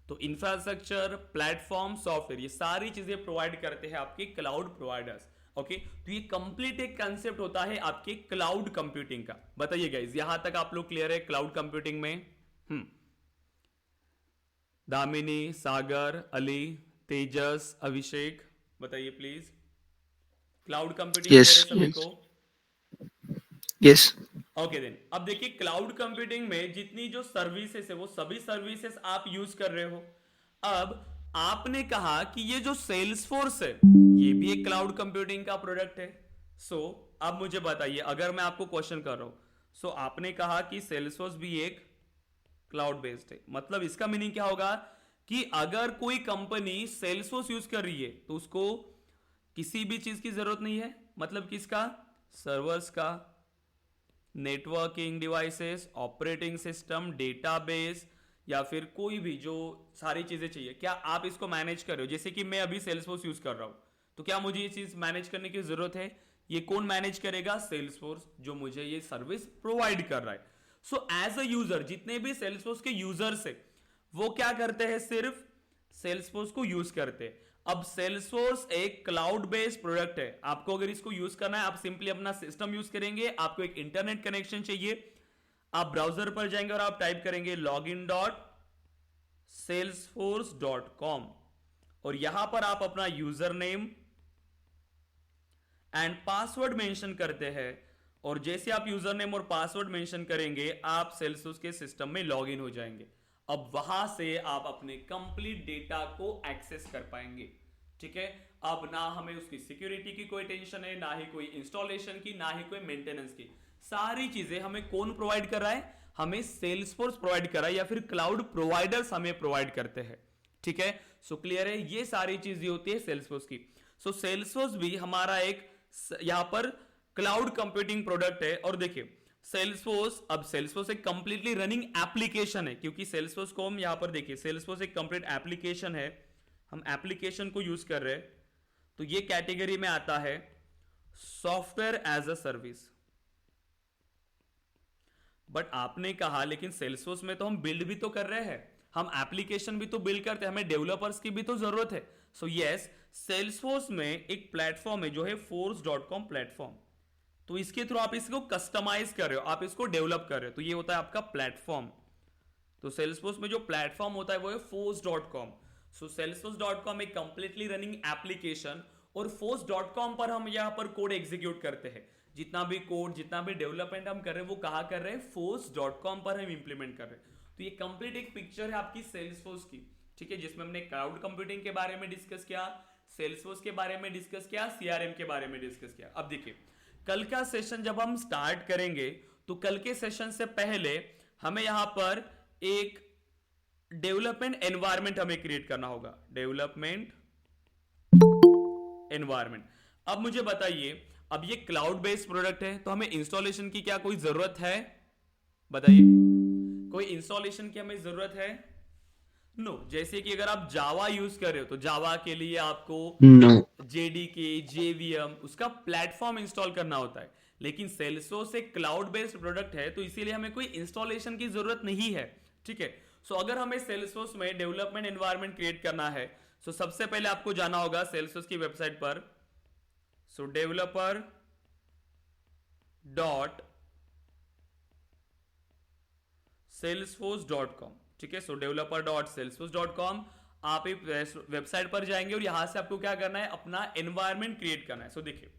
तो इंफ्रास्ट्रक्चर, प्लेटफॉर्म, सॉफ्टवेयर, ये सारी चीजें प्रोवाइड करते हैं आपके क्लाउड प्रोवाइडर्स। ओके, तो ये कंप्लीट एक कंसेप्ट होता है आपके क्लाउड कंप्यूटिंग का। बताइए गाइस, यहां तक आप लोग क्लियर है क्लाउड कंप्यूटिंग में? दामिनी, सागर, अली, तेजस, अभिषेक, बताइए प्लीज, क्लाउड कंप्यूटिंग क्लियर है Yes, सभी को? yes, ओके देन, अब देखिए क्लाउड कंप्यूटिंग में जितनी जो सर्विसेज है वो सभी सर्विसेज आप यूज कर रहे हो। अब आपने कहा कि ये जो सेल्सफोर्स है ये भी एक क्लाउड कंप्यूटिंग का प्रोडक्ट है। सो अब मुझे बताइए, अगर मैं आपको क्वेश्चन कर रहा हूं, सो आपने कहा कि सेल्सफोर्स भी एक क्लाउड बेस्ड है, मतलब इसका मीनिंग क्या होगा कि अगर कोई कंपनी सेल्सफोर्स यूज कर रही है तो उसको किसी भी चीज की जरूरत नहीं है, मतलब किसका, सर्वर्स का, networking devices, operating system, database, या फिर कोई भी जो सारी चीजें चाहिए, क्या आप इसको मैनेज कर रहे हो? जैसे कि मैं अभी सेल्सफोर्स यूज कर रहा हूं, तो क्या मुझे ये चीज मैनेज करने की जरूरत है? ये कौन मैनेज करेगा? सेल्सफोर्स, जो मुझे ये सर्विस प्रोवाइड कर रहा है। सो एज अ यूजर, जितने भी सेल्सफोर्स के यूजर्स है वो क्या करते हैं, सिर्फ सेल्सफोर्स को यूज करते हैं। अब सेल्सफोर्स एक क्लाउड बेस्ड प्रोडक्ट है, आपको अगर इसको यूज करना है आप सिंपली अपना सिस्टम यूज करेंगे, आपको एक इंटरनेट कनेक्शन चाहिए, आप ब्राउजर पर जाएंगे और आप टाइप करेंगे login.salesforce.com और यहां पर आप अपना user name and password mention करते हैं, और जैसे आप यूजर नेम और पासवर्ड मेंशन करेंगे आप सेल्सफोर्स के सिस्टम में लॉगिन हो जाएंगे। अब वहां से आप अपने कंप्लीट डेटा को एक्सेस कर पाएंगे। ठीक है, अब ना हमें उसकी सिक्योरिटी की कोई टेंशन है, ना ही कोई इंस्टॉलेशन की, ना ही कोई मेंटेनेंस की। सारी चीजें हमें कौन प्रोवाइड कर रहा है? हमें सेल्सफोर्स प्रोवाइड कर रहा है, या फिर क्लाउड प्रोवाइडर्स हमें प्रोवाइड करते हैं। ठीक है, सो क्लियर है, ये सारी चीजें होती है सेल्सफोर्स की। सो सेल्सफोर्स भी हमारा एक यहां पर क्लाउड कंप्यूटिंग प्रोडक्ट है। और देखिए सेल्सफोर्स, अब सेल्सफोर्स एक कंप्लीटली रनिंग एप्लीकेशन है, क्योंकि सेल्सफोर्स को हम यहां पर देखिए, सेल्सफोर्स एक कंप्लीट एप्लीकेशन है, हम एप्लीकेशन को यूज कर रहे हैं, तो ये कैटेगरी में आता है software as a service. But आपने कहा लेकिन सेल्सफोर्स में तो हम बिल्ड भी तो कर रहे हैं, हम एप्लीकेशन भी तो बिल्ड करते हैं, हमें डेवलपर्स की भी तो जरूरत है। सो यस, सेल्सफोर्स में एक प्लेटफॉर्म है जो है force.com प्लेटफॉर्म, तो इसके थ्रू आप इसको कस्टमाइज कर रहे हो, आप इसको डेवलप कर रहे हो, तो ये होता है आपका प्लेटफॉर्म। तो सेल्सफोर्स में जो प्लेटफॉर्म होता है वो है force.com। सो salesforce.com एक कंप्लीटली रनिंग एप्लीकेशन, और force.com पर हम यहां पर कोड एग्जीक्यूट करते हैं। जितना भी कोड, जितना भी डेवलपमेंट हम कर रहे हैं वो कहां कर रहे हैं? force.com पर हम इंप्लीमेंट कर रहे हैं। तो ये कंप्लीट एक पिक्चर है आपकी सेल्सफोर्स की। ठीक है, जिसमें हमने क्लाउड कंप्यूटिंग के बारे में डिस्कस किया, सेल्सफोर्स के बारे में डिस्कस किया, सीआरएम के बारे में डिस्कस किया। अब देखिए कल का सेशन जब हम स्टार्ट करेंगे तो कल के सेशन से पहले हमें यहां पर एक डेवलपमेंट एनवायरमेंट हमें क्रिएट करना होगा, डेवलपमेंट एनवायरमेंट। अब मुझे बताइए, अब ये क्लाउड बेस्ड प्रोडक्ट है तो हमें इंस्टॉलेशन की क्या कोई जरूरत है? बताइए, कोई इंस्टॉलेशन की हमें जरूरत है? नो जैसे कि अगर आप जावा यूज कर रहे हो तो जावा के लिए आपको no, जेडीके, जेवीएम, उसका प्लेटफॉर्म इंस्टॉल करना होता है। लेकिन सेल्सफोर्स एक क्लाउड बेस्ड प्रोडक्ट है तो इसीलिए हमें कोई इंस्टॉलेशन की जरूरत नहीं है। ठीक है, सो अगर हमें सेल्सफोर्स में डेवलपमेंट एनवायरनमेंट क्रिएट करना है, सो सबसे पहले आपको जाना होगा सेल्सफोर्स की वेबसाइट पर। सो डेवलपर डॉट salesforce.com, ठीक है। सो developer.salesforce.com, आप एक वेबसाइट पर जाएंगे और यहां से आपको क्या करना है, अपना एनवायरमेंट क्रिएट करना है। सो देखिए,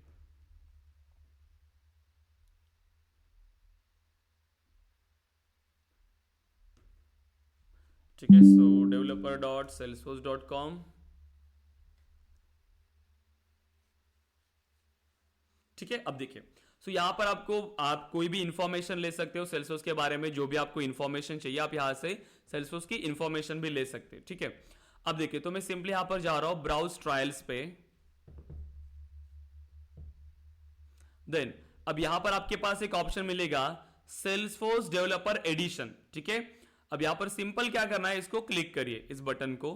ठीक है। सो developer.salesforce.com, ठीक है। अब देखिए, सो यहां पर आप कोई भी इंफॉर्मेशन ले सकते हो सेल्सफोर्स के बारे में, जो भी आपको इंफॉर्मेशन चाहिए आप यहां से सेल्सफोर्स की इंफॉर्मेशन भी ले सकते हो, ठीक है। अब देखिए, तो मैं सिंपली यहां पर जा रहा हूं ब्राउज ट्रायल्स पे। देन अब यहां पर आपके पास एक ऑप्शन मिलेगा सेल्सफोर्स डेवलपर एडिशन, ठीक है। अब यहां पर सिंपल क्या करना है, इसको क्लिक करिए, इस बटन को।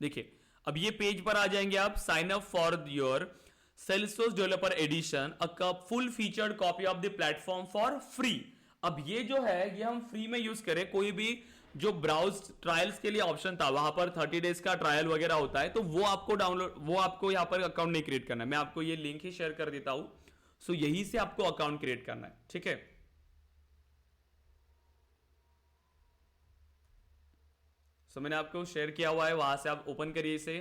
देखिए, अब ये पेज पर आ जाएंगे आप, sign up for your Salesforce Developer Edition, a full featured copy of the platform for free। अब ये जो है ये हम फ्री में यूज करें, कोई भी जो ब्राउज ट्रायल्स के लिए ऑप्शन था वहां पर 30 डेज का ट्रायल वगैरह होता है, तो वो आपको डाउनलोड, वो आपको यहां पर अकाउंट नहीं क्रिएट करना है। मैं आपको ये लिंक ही शेयर कर देता हूं। सो यही से आपको अकाउंट क्रिएट करना है, ठीक है। सो मैंने आपको शेयर किया हुआ है, वहां से आप ओपन करिए इसे।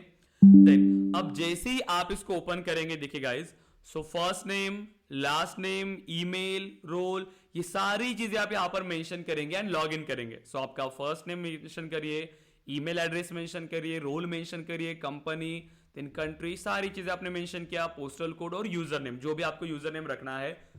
देन अब जैसे ही आप इसको ओपन करेंगे, देखिए guys, so first name, last name, email, role, ये सारी चीजें आप यहां पर मेंशन करेंगे एंड लॉग इन करेंगे। सो आपका फर्स्ट नेम मेंशन करिए, ईमेल एड्रेस मेंशन करिए, रोल मेंशन करिए, कंपनी, देन कंट्री, सारी चीजें आपने मेंशन किया, पोस्टल कोड और यूजर नेम, जो भी आपको यूजर नेम रखना है।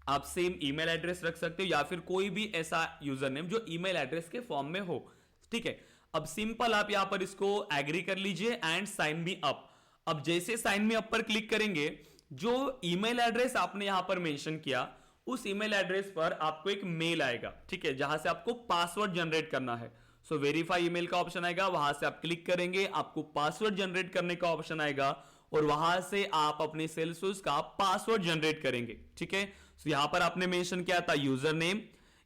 आप सेम ईमेल एड्रेस रख सकते हो या फिर कोई भी ऐसा यूजर नेम जो ईमेल एड्रेस के फॉर्म में हो, ठीक है। अब सिंपल आप यहां पर इसको एग्री कर लीजिए एंड साइन मी अप। अब जैसे साइन मी अप पर क्लिक करेंगे, जो ईमेल एड्रेस आपने यहां पर मेंशन किया उस ईमेल एड्रेस पर आपको एक मेल आएगा, ठीक है, जहां से आपको पासवर्ड जनरेट करना है। सो वेरीफाई ईमेल का ऑप्शन आएगा, वहां से आप क्लिक करेंगे, आपको पासवर्ड जनरेट करने का ऑप्शन आएगा और वहां से आप अपने सेल्सफोर्स का पासवर्ड जनरेट करेंगे, ठीक है। सो यहां पर आपने मेंशन किया था यूजर नेम,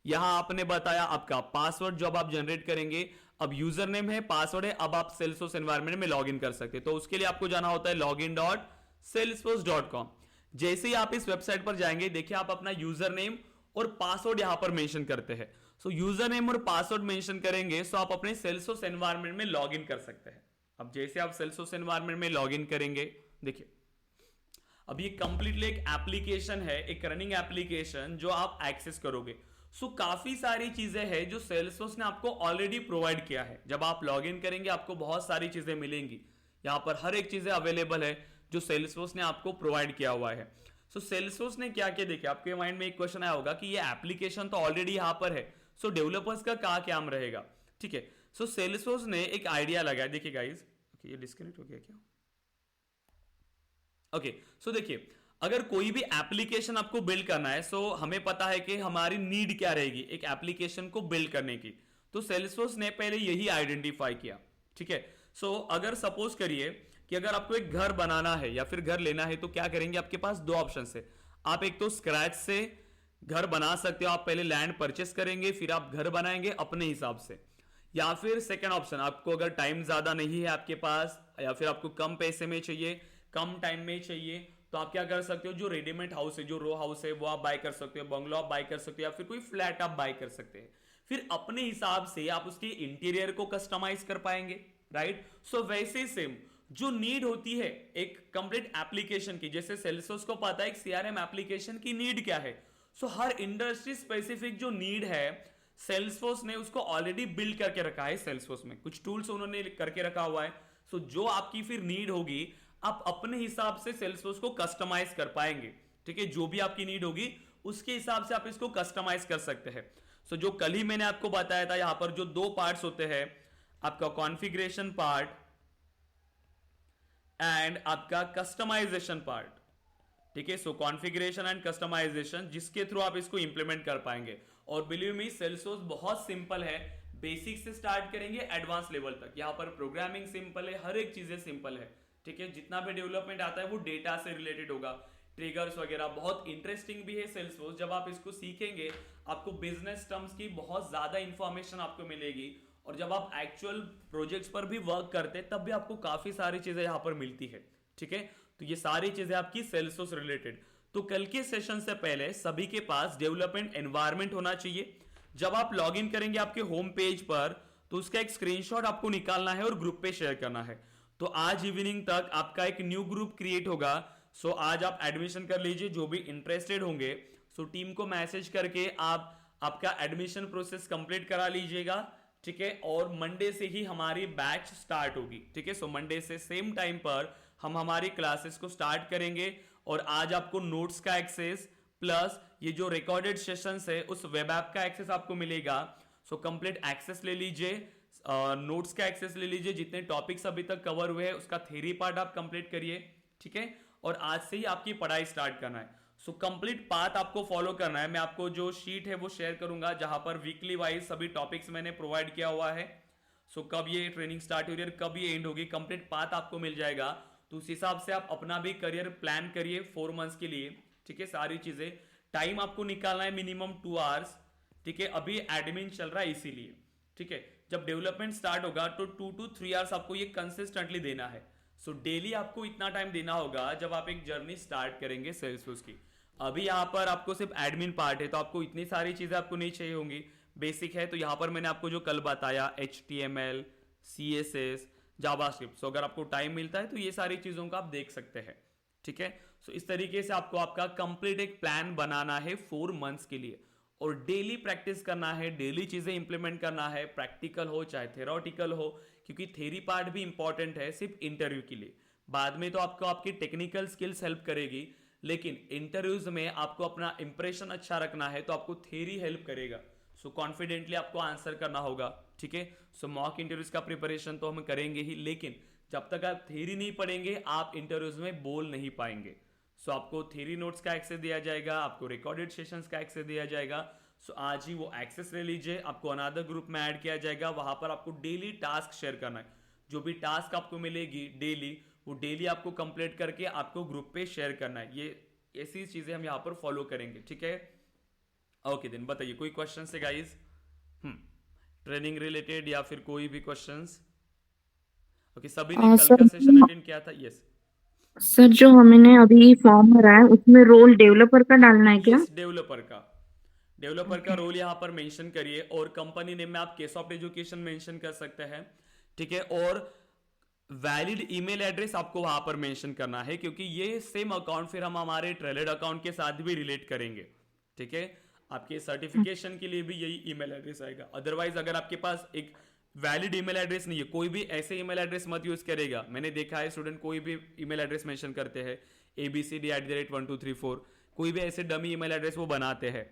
यहां आपने बताया आपका पासवर्ड जो अब आप जनरेट करेंगे। अब यूजर नेम है, पासवर्ड है, अब आप सेल्सफोर्स एनवायरनमेंट में लॉगिन कर सकते हैं। तो उसके लिए आपको जाना होता है login.salesforce.com। जैसे ही आप इस वेबसाइट पर जाएंगे, देखिए आप अपना यूजर नेम और पासवर्ड यहां पर मेंशन करते हैं। सो यूजर नेम और पासवर्ड मेंशन करेंगे, सो आप अपने सेल्सफोर्स एनवायरनमेंट में लॉगिन कर सकते हैं। अब जैसे आप सेल्सफोर्स एनवायरनमेंट में लॉगिन करेंगे, देखिए अब ये कंप्लीटली एक एप्लीकेशन है, एक रनिंग एप्लीकेशन जो आप एक्सेस करोगे। सो काफी सारी चीजें हैं जो सेल्सफोर्स ने आपको ऑलरेडी प्रोवाइड किया है। जब आप लॉगिन करेंगे आपको बहुत सारी चीजें मिलेंगी, यहां पर हर एक चीजें अवेलेबल है जो सेल्सफोर्स ने आपको प्रोवाइड किया हुआ है। सो सेल्सफोर्स ने क्या किया, देखिए आपके माइंड में एक क्वेश्चन आया होगा कि ये एप्लीकेशन तो ऑलरेडी यहां पर है, सो डेवलपर्स का क्या काम रहेगा, ठीक है। सो सेल्सफोर्स ने एक आइडिया लगाया, देखिए गाइस, ये डिस्कनेक्ट हो गया क्या? ओके, सो देखिए अगर कोई भी एप्लीकेशन आपको बिल्ड करना है, सो हमें पता है कि हमारी नीड क्या रहेगी एक एप्लीकेशन को बिल्ड करने की। तो सेल्सफोर्स ने पहले यही आइडेंटिफाई किया, ठीक है। सो अगर सपोज करिए कि अगर आपको एक घर बनाना है या फिर घर लेना है, तो क्या करेंगे, आपके पास दो ऑप्शन है। आप एक तो स्क्रैच से घर बना सकते हो, आप पहले लैंड परचेस करेंगे फिर आप घर बनाएंगे अपने हिसाब से। या फिर सेकेंड ऑप्शन, आपको अगर टाइम ज्यादा नहीं है आपके पास या फिर आपको कम पैसे में चाहिए, कम टाइम में चाहिए, तो आप क्या कर सकते हो, जो रेडीमेड हाउस है, जो रो हाउस है, वो आप बाय कर सकते हो, बंगलो आप बाय कर सकते हो, या फिर कोई फ्लैट आप बाय कर सकते हैं। फिर अपने हिसाब से आप उसके इंटीरियर को कस्टमाइज कर पाएंगे, राइट। सो वैसे सेम जो नीड होती है एक कंप्लीट एप्लीकेशन की, जैसे सेल्सफोर्स को पता है एक सीआरएम एप्लीकेशन की नीड क्या है। सो हर इंडस्ट्री स्पेसिफिक जो नीड है सेल्सफोर्स ने उसको ऑलरेडी बिल्ड करके रखा है। सेल्सफोर्स में कुछ टूल्स उन्होंने करके रखा हुआ है। सो जो आपकी फिर नीड होगी आप अपने हिसाब से सेल्सफोर्स को कस्टमाइज कर पाएंगे, ठीक है। जो भी आपकी नीड होगी उसके हिसाब से आप इसको कस्टमाइज कर सकते हैं। सो जो कल ही मैंने आपको बताया था, यहां पर जो दो पार्ट्स होते हैं, आपका कॉन्फ़िगरेशन पार्ट एंड आपका कस्टमाइजेशन पार्ट, ठीक है। सो कॉन्फ़िगरेशन एंड कस्टमाइजेशन, जिसके थ्रू आप इसको इंप्लीमेंट कर पाएंगे। और बिलीव मी सेल्सफोर्स बहुत सिंपल है, बेसिक से स्टार्ट करेंगे एडवांस लेवल तक। यहां पर प्रोग्रामिंग सिंपल है, हर एक चीजें सिंपल है, ठीक है। जितना भी डेवलपमेंट आता है वो डेटा से रिलेटेड होगा, ट्रिगर्स वगैरह बहुत इंटरेस्टिंग भी है सेल्सफोर्स। जब आप इसको सीखेंगे आपको बिजनेस टर्म्स की बहुत ज्यादा इंफॉर्मेशन आपको मिलेगी, और जब आप एक्चुअल प्रोजेक्ट्स पर भी वर्क करते हैं तब भी आपको काफी सारी चीजें यहां पर मिलती है, ठीक है। तो ये सारी चीजें आपकी सेल्सफोर्स रिलेटेड। तो कल के सेशन से पहले सभी के पास डेवलपमेंट एनवायरनमेंट होना चाहिए, जब आप लॉग इन करेंगे आपके होम पेज पर, तो उसका एक स्क्रीनशॉट आपको निकालना है और ग्रुप पे शेयर करना है। तो आज इवनिंग तक आपका एक न्यू ग्रुप क्रिएट होगा। सो आज आप एडमिशन कर लीजिए जो भी इंटरेस्टेड होंगे। सो टीम को मैसेज करके आप आपका एडमिशन प्रोसेस कंप्लीट करा लीजिएगा, ठीक है। और मंडे से ही हमारी बैच स्टार्ट होगी, ठीक है। सो मंडे से सेम टाइम पर हम हमारी क्लासेस को स्टार्ट करेंगे। और आज आपको नोट्स का एक्सेस प्लस ये जो रिकॉर्डेड सेशंस है उस वेब ऐप का एक्सेस आपको मिलेगा। सो कंप्लीट एक्सेस ले लीजिए, नोट्स का एक्सेस ले लीजिए, जितने टॉपिक्स अभी तक कवर हुए हैं उसका थ्योरी पार्ट आप कंप्लीट करिए, ठीक है। और आज से ही आपकी पढ़ाई स्टार्ट करना है। सो कंप्लीट पाथ आपको फॉलो करना है। मैं आपको जो शीट है वो शेयर करूंगा जहां पर वीकली वाइज सभी टॉपिक्स मैंने प्रोवाइड किया हुआ है। सो कब ये ट्रेनिंग स्टार्ट हो रही है, कब ये एंड होगी, कंप्लीट पाथ आपको मिल जाएगा। तो उस हिसाब से आप अपना भी करियर प्लान करिए 4 मंथ्स के लिए, ठीक है। सारी चीजें टाइम आपको निकालना है मिनिमम 2 आवर्स, ठीक है। अभी एडमिन चल रहा है इसीलिए, ठीक है। जब डेवलपमेंट स्टार्ट होगा तो 2 to 3 आवर्स आपको ये कंसिस्टेंटली देना है। सो डेली आपको इतना टाइम देना होगा जब आप एक जर्नी स्टार्ट करेंगे सेल्सफोर्स की। अभी यहाँ पर आपको सिर्फ एडमिन पार्ट है तो आपको इतनी सारी चीजें आपको नहीं चाहिए होंगी, बेसिक है। तो यहाँ पर मैंने आपको जो कल बताया HTML, CSS, जावास्क्रिप्ट, सो अगर आपको टाइम मिलता है तो ये सारी चीजों को आप देख सकते हैं, ठीक है। सो इस तरीके से आपको आपका कंप्लीट एक प्लान बनाना है 4 मंथ्स के लिए। और डेली प्रैक्टिस करना है, डेली चीजें इंप्लीमेंट करना है, प्रैक्टिकल हो चाहे थेरोटिकल हो, क्योंकि थेरी पार्ट भी इंपॉर्टेंट है सिर्फ इंटरव्यू के लिए। बाद में तो आपको आपकी टेक्निकल स्किल्स हेल्प करेगी, लेकिन इंटरव्यूज में आपको अपना इंप्रेशन अच्छा रखना है तो आपको थेरी हेल्प करेगा। सो कॉन्फिडेंटली आपको आंसर करना होगा, ठीक है। सो मॉक इंटरव्यूज का प्रिपरेशन तो हम करेंगे ही, लेकिन जब तक आप थेरी नहीं पढ़ेंगे आप इंटरव्यूज में बोल नहीं पाएंगे। सो आपको थेरी नोट्स का एक्सेस दिया जाएगा, आपको रिकॉर्डेड सेशंस का एक्सेस दिया जाएगा। सो आज ही वो एक्सेस ले लीजिए, आपको अनदर ग्रुप में ऐड किया जाएगा। वहां पर आपको डेली टास्क शेयर करना है। जो भी टास्क आपको मिलेगी डेली, वो डेली आपको कंप्लीट करके आपको ग्रुप पे शेयर करना है। ये ऐसी चीजें हम यहाँ पर फॉलो करेंगे, ठीक है। ओके दिन बताइए, कोई क्वेश्चन है गाइज? ट्रेनिंग रिलेटेड या फिर कोई भी क्वेश्चंस? ओके, सभी ने कल का सर सेशन अटेंड किया था? यस सर, जो हमने अभी फॉर्म भरा है उसमें रोल डेवलपर का डालना है क्या? यस, डेवलपर का ओके। रोल यहाँ पर मेंशन करिए। और कंपनी नेम में आप केसॉफ्ट एजुकेशन मेंशन कर सकते हैं, ठीक है। और वैलिड ईमेल एड्रेस आपको वहां पर मेंशन करना है, क्योंकि ये सेम अकाउंट फिर हम हमारे ट्रेलेड अकाउंट के साथ भी रिलेट करेंगे, ठीक है। आपके सर्टिफिकेशन के लिए भी यही ईमेल एड्रेस आएगा। अदरवाइज अगर आपके पास एक वैलिड ईमेल एड्रेस नहीं है, कोई भी ऐसे ईमेल एड्रेस मत यूज करेगा। मैंने देखा है स्टूडेंट कोई भी ईमेल एड्रेस मेंशन करते हैं, abcd@1234, कोई भी ऐसे डमी ईमेल एड्रेस वो बनाते हैं।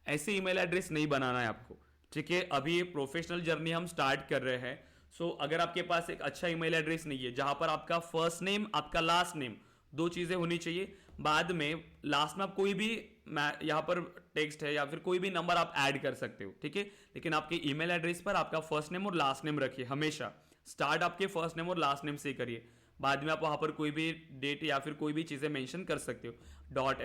ऐसे ईमेल एड्रेस नहीं बनाना है आपको, ठीक है। अभी प्रोफेशनल जर्नी हम स्टार्ट कर रहे हैं। सो अगर आपके पास एक अच्छा ईमेल एड्रेस नहीं है जहां पर आपका फर्स्ट नेम आपका लास्ट नेम 2 चीजें होनी चाहिए, बाद में लास्ट में आप कोई भी यहाँ पर टेक्स्ट है या फिर कोई भी नंबर आप ऐड कर सकते हो, ठीक है। लेकिन आपके ईमेल एड्रेस पर आपका फर्स्ट नेम और लास्ट नेम रखिए हमेशा। स्टार्ट आपके फर्स्ट नेम और लास्ट नेम से करिए, बाद में आप वहां पर कोई भी डेट या फिर कोई भी चीजें मेंशन कर सकते हो,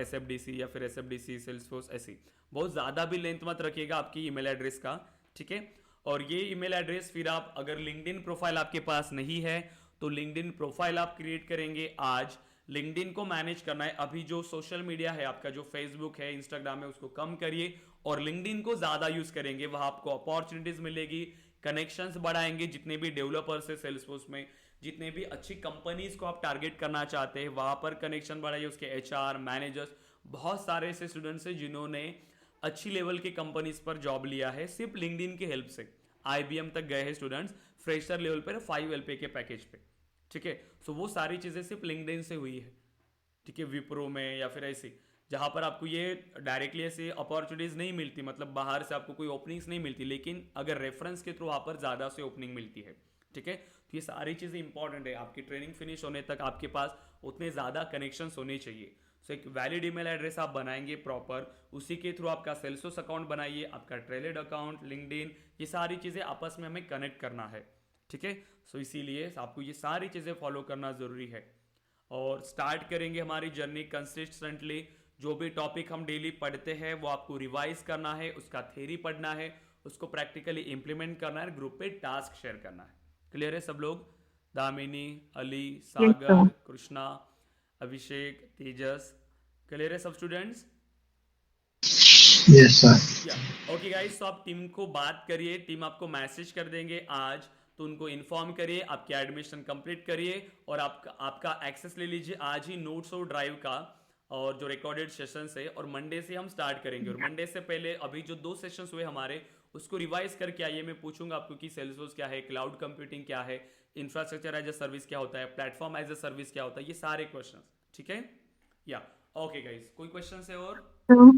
.sfdc या फिर sfdc सेल्सफोर्स, ऐसी बहुत ज्यादा भी लेंथ मत रखिएगा आपकी ईमेल एड्रेस का, ठीक है। और ये ईमेल एड्रेस फिर आप अगर लिंक्डइन प्रोफाइल आपके पास नहीं है तो लिंक्डइन प्रोफाइल आप क्रिएट करेंगे। आज लिंक्डइन को मैनेज करना है। अभी जो सोशल मीडिया है आपका, जो फेसबुक है, इंस्टाग्राम है, उसको कम करिए और लिंक्डइन को ज्यादा यूज करेंगे। वहां आपको अपॉर्चुनिटीज मिलेगी, कनेक्शंस बढ़ाएंगे। जितने भी डेवलपर्स है सेल्सफोर्स में, जितने भी अच्छी कंपनीज को आप टारगेट करना चाहते हैं, वहां पर कनेक्शन बढ़ाइए। उसके HR मैनेजर्स, बहुत सारे ऐसे स्टूडेंट्स हैं जिन्होंने अच्छी लेवल की कंपनीज पर जॉब लिया है सिर्फ लिंक्डइन की हेल्प से। IBM तक गए हैं स्टूडेंट्स फ्रेशर लेवल पर 5 LPA के पैकेज पे, ठीक है। सो वो सारी चीजें सिर्फ लिंक्डइन से हुई है, ठीक है। विप्रो में या फिर ऐसी जहां पर आपको ये डायरेक्टली ऐसी अपॉर्चुनिटीज नहीं मिलती, मतलब बाहर से आपको कोई ओपनिंग्स नहीं मिलती, लेकिन अगर रेफरेंस के थ्रू वहां पर ज्यादा से ओपनिंग मिलती है, ठीक है। तो ये सारी चीजें इंपॉर्टेंट है। आपकी ट्रेनिंग फिनिश होने तक आपके पास उतने ज्यादा कनेक्शंस होने चाहिए। सो एक वैलिड ईमेल एड्रेस आप बनाएंगे प्रॉपर, उसी के थ्रू आपका सेल्सफोर्स अकाउंट बनाइए, आपका ट्रेलेड अकाउंट, लिंक्डइन, ये सारी चीजें आपस में हमें कनेक्ट करना है, ठीक है। सो इसीलिए आपको ये सारी चीजें फॉलो करना जरूरी है। और स्टार्ट करेंगे हमारी जर्नी कंसिस्टेंटली। जो भी टॉपिक हम डेली पढ़ते हैं वो आपको रिवाइज करना है, उसका थ्योरी पढ़ना है, उसको प्रैक्टिकली इंप्लीमेंट करना है, ग्रुप पे टास्क शेयर करना है। क्लियर है सब लोग? दामिनी, अली, यस सागर, सर। कृष्णा, अभिषेक, तेजस, क्लियर है सब स्टूडेंट्स? Yes, sir. या ओके गाइस, तो आप टीम को बात करिए, टीम आपको मैसेज कर देंगे आज, तो उनको इन्फॉर्म करिए, आपकी एडमिशन कंप्लीट करिए और आपका आपका एक्सेस ले लीजिए आज ही नोट्स और ड्राइव का, और जो रिकॉर्डेड सेशंस है, और मंडे से हम स्टार्ट करेंगे। और मंडे से पहले अभी जो 2 सेशंस हुए हमारे, उसको रिवाइज करके आइए। मैं पूछूंगा आपको कि सेल्सफोर्स क्या है, क्लाउड कंप्यूटिंग क्या है, इंफ्रास्ट्रक्चर एज अ सर्विस क्या होता है, प्लेटफॉर्म एज अ सर्विस क्या होता है, ये सारे क्वेश्चन। ठीक है? या ओके गाइस, कोई क्वेश्चन है और? तो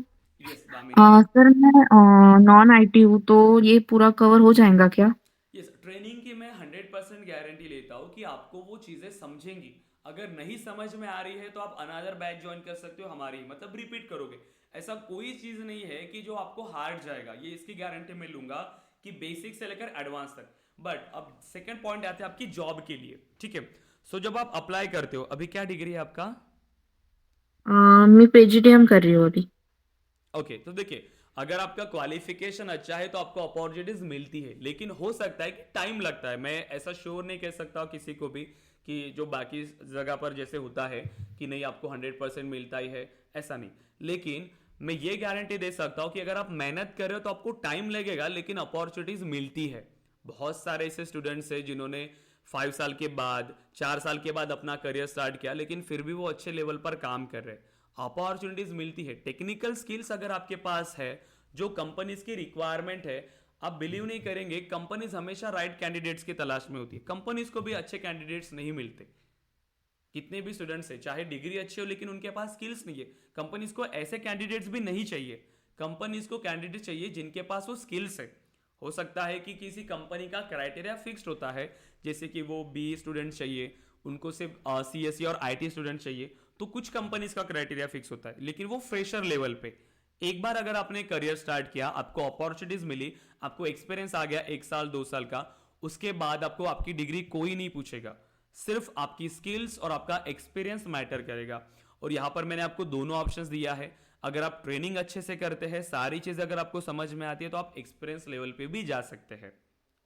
यस दामिनी। सर मैं नॉन आईटी हूँ, तो ये पूरा कवर हो जाएगा क्या? यस, ट्रेनिंग की मैं 100% गारंटी लेता हूँ कि आपको वो चीज़ें समझेंगी। अगर नहीं समझ में आ रही है तो आप अनदर बैच ज्वाइन कर सकते हो हमारी, मतलब रिपीट करोगे। ऐसा कोई चीज़ नहीं है कि जो आपको हार्ड जाएगा, ये इसकी गारंटी मैं लूंगा कि बेसिक से लेकर एडवांस तक। बट अब सेकेंड पॉइंट आते हैं आपकी जॉब के लिए। ठीक है? सो जब आप अप्लाई करते हो, अभी क्या डिग्री है आपका? मैं पीजीडीएम कर रही हूँ अभी। ओके, तो देखिए, अगर आपका क्वालिफिकेशन अच्छा है तो आपको अपॉर्चुनिटीज मिलती है, लेकिन हो सकता है कि टाइम लगता है। मैं ऐसा श्योर नहीं कह सकता किसी को भी कि जो बाकी जगह पर जैसे होता है कि नहीं आपको 100% मिलता ही है, ऐसा नहीं। लेकिन मैं ये गारंटी दे सकता हूं कि अगर आप मेहनत कर रहे हो तो आपको टाइम लगेगा, लेकिन अपॉर्चुनिटीज मिलती है। बहुत सारे ऐसे स्टूडेंट्स हैं जिन्होंने 5 साल के बाद, 4 साल के बाद अपना करियर स्टार्ट किया, लेकिन फिर भी वो अच्छे लेवल पर काम कर रहे हैं। अपॉर्चुनिटीज मिलती है। टेक्निकल स्किल्स अगर आपके पास है, जो कंपनीज की रिक्वायरमेंट है, आप बिलीव नहीं करेंगे, कंपनीज हमेशा राइट कैंडिडेट्स की तलाश में होती है। कंपनीज को भी अच्छे कैंडिडेट्स नहीं मिलते। कितने भी स्टूडेंट्स है, चाहे डिग्री अच्छी हो, लेकिन उनके पास स्किल्स नहीं है, कंपनीज को ऐसे कैंडिडेट्स भी नहीं चाहिए। कंपनीज को कैंडिडेट चाहिए जिनके पास वो स्किल्स है। हो सकता है कि किसी कंपनी का क्राइटेरिया फिक्स्ड होता है, जैसे कि वो बी स्टूडेंट चाहिए, उनको सिर्फ सीएससी और आईटी स्टूडेंट चाहिए। तो कुछ कंपनीज का क्राइटेरिया फिक्स होता है, लेकिन वो फ्रेशर लेवल पे। एक बार अगर आपने करियर स्टार्ट किया, आपको अपॉर्चुनिटीज मिली, आपको एक्सपीरियंस आ गया 1 साल 2 साल का, उसके बाद आपको आपकी डिग्री कोई नहीं पूछेगा। सिर्फ आपकी स्किल्स और आपका एक्सपीरियंस मैटर करेगा। और यहां पर मैंने आपको दोनों ऑप्शंस दिया है। अगर आप ट्रेनिंग अच्छे से करते हैं, सारी चीजें अगर आपको समझ में आती है, तो आप एक्सपीरियंस लेवल पे भी जा सकते हैं।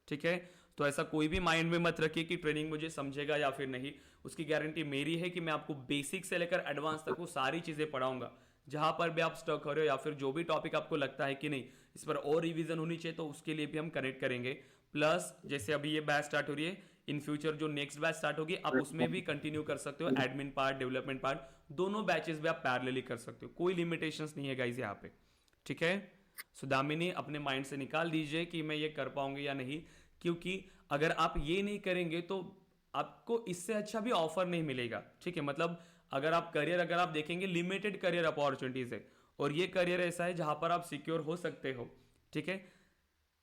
ठीक है? तो ऐसा कोई भी माइंड में मत रखिए कि ट्रेनिंग मुझे समझेगा या फिर नहीं। उसकी गारंटी मेरी है कि मैं आपको बेसिक से लेकर एडवांस तक वो सारी चीजें पढ़ाऊंगा। जहां पर भी आप स्टक हो रहे हो या फिर जो भी टॉपिक आपको लगता है कि नहीं इस पर और रिवीजन होनी चाहिए, तो उसके लिए भी हम कनेक्ट करेंगे। प्लस जैसे अभी ये बैच स्टार्ट हो रही है, इन फ्यूचर जो नेक्स्ट बैच स्टार्ट होगी, आप उसमें भी कंटिन्यू कर सकते हो। एडमिन पार्ट, डेवलपमेंट पार्ट, दोनों बैचेस भी आप पैरेलली कर सकते हो। कोई लिमिटेशंस नहीं है गाइस यहाँ पे। ठीक है? सो दामिनी, अपने माइंड से निकाल दीजिए कि मैं ये कर पाऊंगी या नहीं, क्योंकि अगर आप ये नहीं करेंगे तो आपको इससे अच्छा भी ऑफर नहीं मिलेगा। ठीक है? मतलब अगर आप करियर, अगर आप देखेंगे, लिमिटेड करियर अपॉर्चुनिटीज है, और ये करियर ऐसा है जहां पर आप सिक्योर हो सकते हो। ठीक है?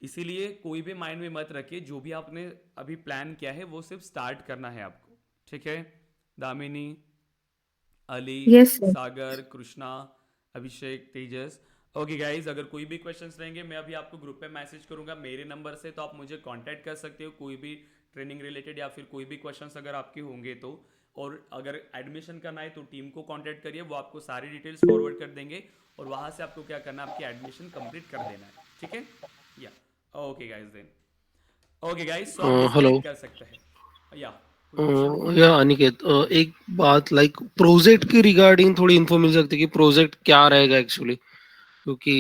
इसीलिए कोई भी माइंड में मत रखिए, जो भी आपने अभी प्लान किया है वो सिर्फ स्टार्ट करना है आपको। ठीक है? Damini, Ali, yes sir. Sagar, Krishna, Abhishek, Tejas. Okay guys, अगर कोई भी क्वेश्चंस रहेंगे, मैं अभी आपको ग्रुप पे मैसेज करूंगा मेरे नंबर से, तो आप मुझे कांटेक्ट कर सकते हो, कोई भी ट्रेनिंग रिलेटेड या फिर कोई भी क्वेश्चंस अगर आपके होंगे तो। और अगर एडमिशन करना है तो टीम को कांटेक्ट करिए, वो आपको सारी डिटेल्स फॉरवर्ड कर देंगे, और वहां से आपको क्या करना है, आपकी एडमिशन कंप्लीट कर देना है। ठीक है? या okay guys then. Okay guys, so आप हेलो। डिस्कनेक्ट कर सकते हैं। या कोई क्वेश्चन? या अनिकेत, एक बात लाइक प्रोजेक्ट के रिगार्डिंग थोड़ी इन्फो मिल सकती है कि प्रोजेक्ट क्या रहेगा एक्चुअली, क्योंकि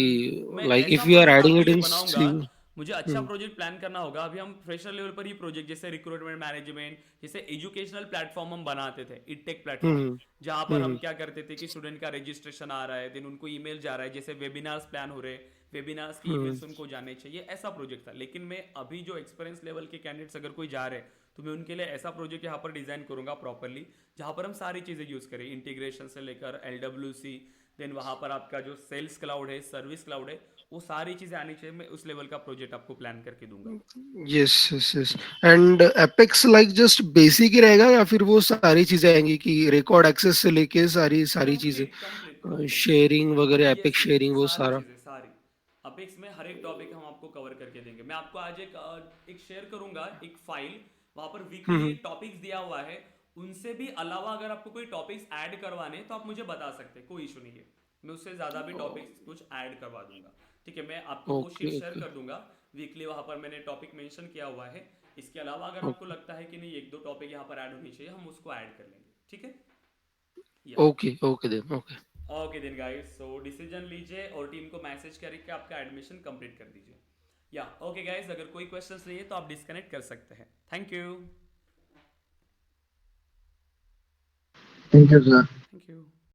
मैं लाइक ऐसा if you are project adding आपके इट लिए इन बनाऊंगा, मुझे अच्छा प्रोजेक्ट प्लान करना होगा। अभी हम फ्रेशर लेवल पर ही प्रोजेक्ट, जैसे रिक्रूटमेंट मैनेजमेंट, जैसे एजुकेशनल प्लेटफॉर्म हम बनाते थे, इटेक प्लेटफॉर्म, हम्म जहां पर हम क्या करते थे कि स्टूडेंट का रजिस्ट्रेशन आ रहा है, देन उनको ईमेल जा रहा है, जैसे वेबिनार्स प्लान हो रहे हैं, वेबिनार्स की हम्म ईमेल्स उनको जाने चाहिए, ऐसा प्रोजेक्ट था। लेकिन मैं अभी जो एक्सपीरियंस लेवल के कैंडिडेट्स अगर कोई जा रहे हैं, तो मैं उनके लिए ऐसा प्रोजेक्ट यहाँ पर डिजाइन करूंगा प्रॉपरली, जहां पर हम सारी चीजें यूज करें, इंटीग्रेशन से लेकर LWC, देन वहां पर आपका जो सेल्स क्लाउड है, सर्विस क्लाउड है, वो सारी चीजें आनी चाहिए। मैं उस लेवल का प्रोजेक्ट आपको प्लान करके दूंगा। Yes yes yes. And apex like just basic ही रहेगा या फिर वो सारी चीजें आएंगी कि रिकॉर्ड एक्सेस से लेके सारी सारी चीजें, कंप्लीट कंप्लीट कंप्लीट। शेयरिंग वगैरह, एपिक यस यस, शेयरिंग, वो सारी सारा? चीजें सारी। अपेक्स में हर एक टॉपिक हम आपको कवर करके देंगे। मैं आपको आज एक शेयर करूंगा, एक फाइल, वहां पर वीकली हम्म टॉपिक्स दिया हुआ है। उनसे भी अलावा अगर आपको कोई टॉपिक्स ऐड करवाने हैं, तो आप मुझे बता सकते हैं, कोई इशू नहीं है। मैं उससे ज्यादा भी टॉपिक्स कुछ ऐड करवा दूंगा। ठीक है? मैं आपको वो शीट ओके शेयर ओके कर दूंगा वीकली, वहां पर मैंने टॉपिक मेंशन किया हुआ है। इसके अलावा अगर आपको लगता है कि नहीं एक दो टॉपिक यहाँ पर ऐड होनी चाहिए, हम उसको ऐड कर लेंगे। ठीक है? या okay okay then okay. Okay then guys, so decision लीजिए और टीम को मैसेज करके आपका एडमिशन कंप्लीट कर दीजिए। या ओके गाइस, अगर कोई क्वेश्चंस नहीं है तो आप डिस्कनेक्ट कर सकते हैं। Thank you. Thank you sir.